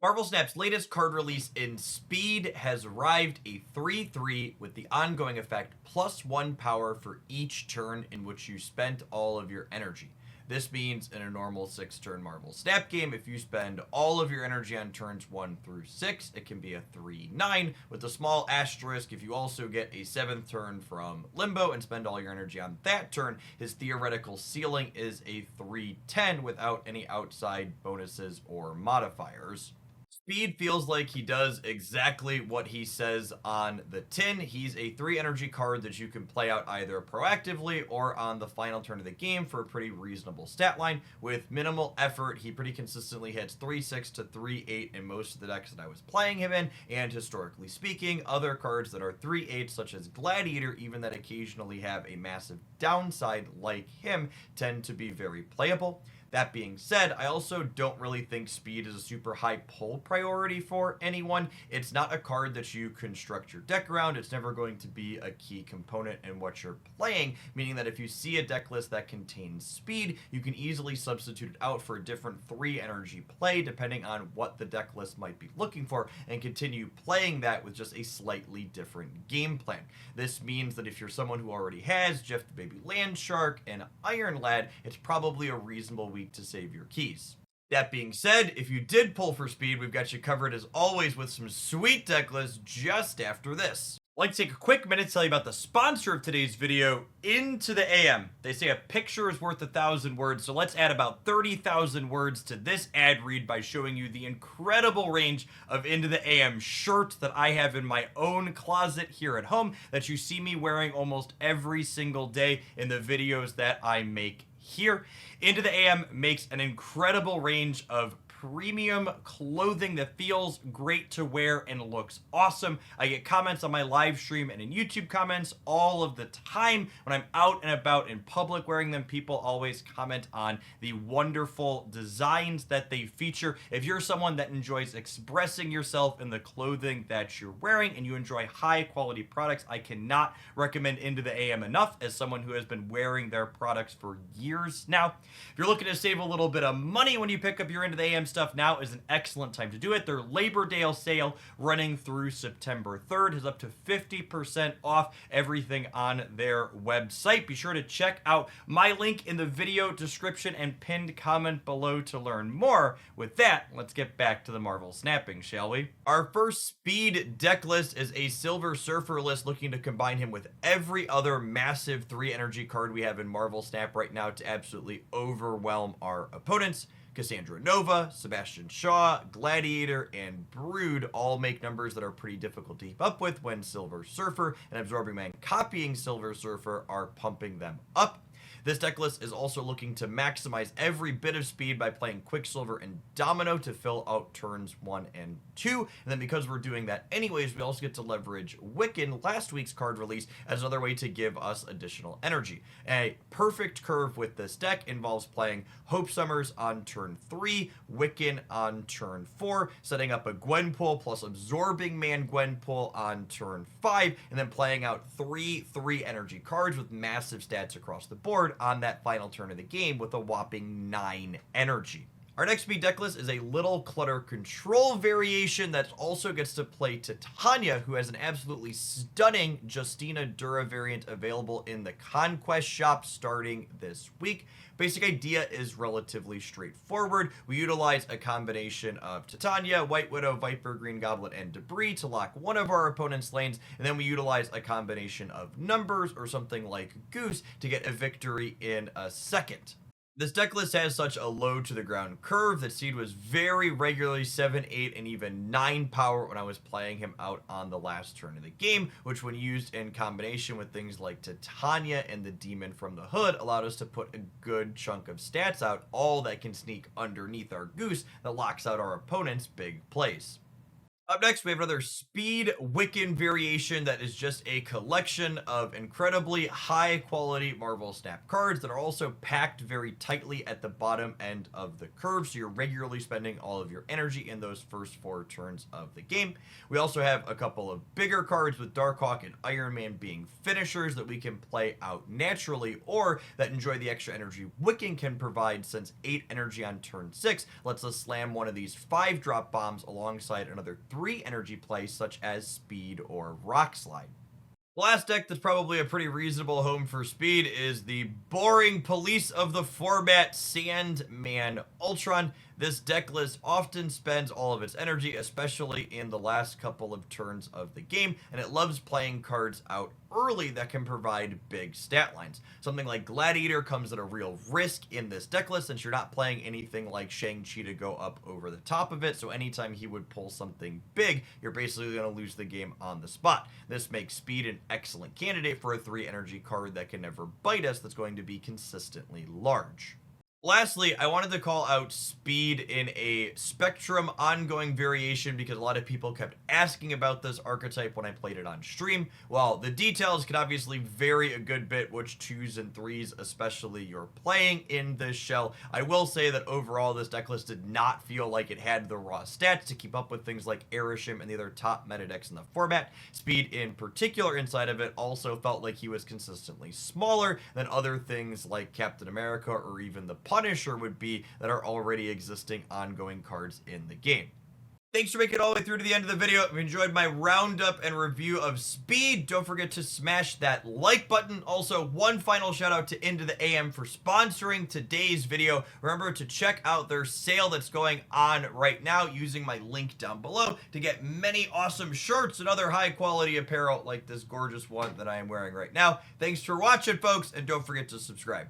Marvel Snap's latest card release in Speed has arrived, a 3/3 with the ongoing effect +1 power for each turn in which you spent all of your energy. This means in a normal 6-turn Marvel Snap game, if you spend all of your energy on turns 1 through 6, it can be a 3/9, with a small asterisk if you also get a 7th turn from Limbo and spend all your energy on that turn. His theoretical ceiling is a 3/10 without any outside bonuses or modifiers. Speed feels like he does exactly what he says on the tin. He's a 3 energy card that you can play out either proactively or on the final turn of the game for a pretty reasonable stat line. With minimal effort, he pretty consistently hits 3/6 to 3/8 in most of the decks that I was playing him in, and historically speaking, other cards that are 3/8, such as Gladiator, even that occasionally have a massive downside like him, tend to be very playable. That being said, I also don't really think speed is a super high pull priority for anyone. It's not a card that you construct your deck around. It's never going to be a key component in what you're playing, meaning that if you see a deck list that contains speed, you can easily substitute it out for a different 3 energy play depending on what the deck list might be looking for, and continue playing that with just a slightly different game plan. This means that if you're someone who already has Jeff the Baby Landshark and Iron Lad, it's probably a reasonable week to save your keys. That being said, if you did pull for speed, we've got you covered as always with some sweet deck lists just after this. I'd like to take a quick minute to tell you about the sponsor of today's video, Into the AM. They say a picture is worth 1,000 words, so let's add about 30,000 words to this ad read by showing you the incredible range of Into the AM shirts that I have in my own closet here at home that you see me wearing almost every single day in the videos that I make here. Into the AM makes an incredible range of premium clothing that feels great to wear and looks awesome. I get comments on my live stream and in YouTube comments all of the time when I'm out and about in public wearing them. People always comment on the wonderful designs that they feature. If you're someone that enjoys expressing yourself in the clothing that you're wearing and you enjoy high quality products, I cannot recommend Into the AM enough as someone who has been wearing their products for years now. If you're looking to save a little bit of money when you pick up your Into the AM stuff, now is an excellent time to do it. Their Labor Day sale running through September 3rd is up to 50% off everything on their website. Be sure to check out my link in the video description and pinned comment below to learn more. With that, let's get back to the Marvel snapping, shall we? Our first speed deck list is a Silver Surfer list looking to combine him with every other massive 3 energy card we have in Marvel Snap right now to absolutely overwhelm our opponents. Cassandra Nova, Sebastian Shaw, Gladiator, and Brood all make numbers that are pretty difficult to keep up with when Silver Surfer and Absorbing Man copying Silver Surfer are pumping them up. This deck list is also looking to maximize every bit of speed by playing Quicksilver and Domino to fill out turns 1 and 2. And then because we're doing that anyways, we also get to leverage Wiccan, last week's card release, as another way to give us additional energy. A perfect curve with this deck involves playing Hope Summers on turn 3, Wiccan on turn 4, setting up a Gwenpool plus Absorbing Man Gwenpool on turn 5, and then playing out 3 energy cards with massive stats across the board on that final turn of the game with a whopping 9 energy. Our next speed deck list is a Little Clutter Control variation that also gets to play Titania, who has an absolutely stunning Justina Dura variant available in the Conquest shop starting this week. Basic idea is relatively straightforward. We utilize a combination of Titania, White Widow, Viper, Green Goblet, and Debris to lock one of our opponent's lanes, and then we utilize a combination of numbers or something like Goose to get a victory in a second. This deck list has such a low to the ground curve that Seed was very regularly 7, 8, and even 9 power when I was playing him out on the last turn of the game, which when used in combination with things like Titania and the Demon from the Hood allowed us to put a good chunk of stats out, all that can sneak underneath our Goose that locks out our opponent's big plays. Up next, we have another Speed Wiccan variation that is just a collection of incredibly high quality Marvel Snap cards that are also packed very tightly at the bottom end of the curve, so you're regularly spending all of your energy in those first 4 turns of the game. We also have a couple of bigger cards with Darkhawk and Iron Man being finishers that we can play out naturally, or that enjoy the extra energy Wiccan can provide, since 8 energy on turn 6 lets us slam one of these 5-drop bombs alongside another 3 energy plays such as Speed or Rock Slide. The last deck that's probably a pretty reasonable home for Speed is the boring police of the format Sandman Ultron. This deck list often spends all of its energy, especially in the last couple of turns of the game, and it loves playing cards out early that can provide big stat lines. Something like Gladiator comes at a real risk in this deck list, since you're not playing anything like Shang-Chi to go up over the top of it, so anytime he would pull something big, you're basically going to lose the game on the spot. This makes Speed an excellent candidate for a 3 energy card that can never bite us, that's going to be consistently large. Lastly, I wanted to call out Speed in a Spectrum ongoing variation because a lot of people kept asking about this archetype when I played it on stream. While the details can obviously vary a good bit which 2s and 3s especially you're playing in this shell, I will say that overall this deck list did not feel like it had the raw stats to keep up with things like Arishem and the other top meta decks in the format. Speed in particular inside of it also felt like he was consistently smaller than other things like Captain America or even the Punisher would be that are already existing ongoing cards in the game. Thanks for making it all the way through to the end of the video. If you enjoyed my roundup and review of Speed, don't forget to smash that like button. Also, one final shout out to Into the AM for sponsoring today's video. Remember to check out their sale that's going on right now using my link down below to get many awesome shirts and other high quality apparel like this gorgeous one that I am wearing right now. Thanks for watching, folks, and don't forget to subscribe.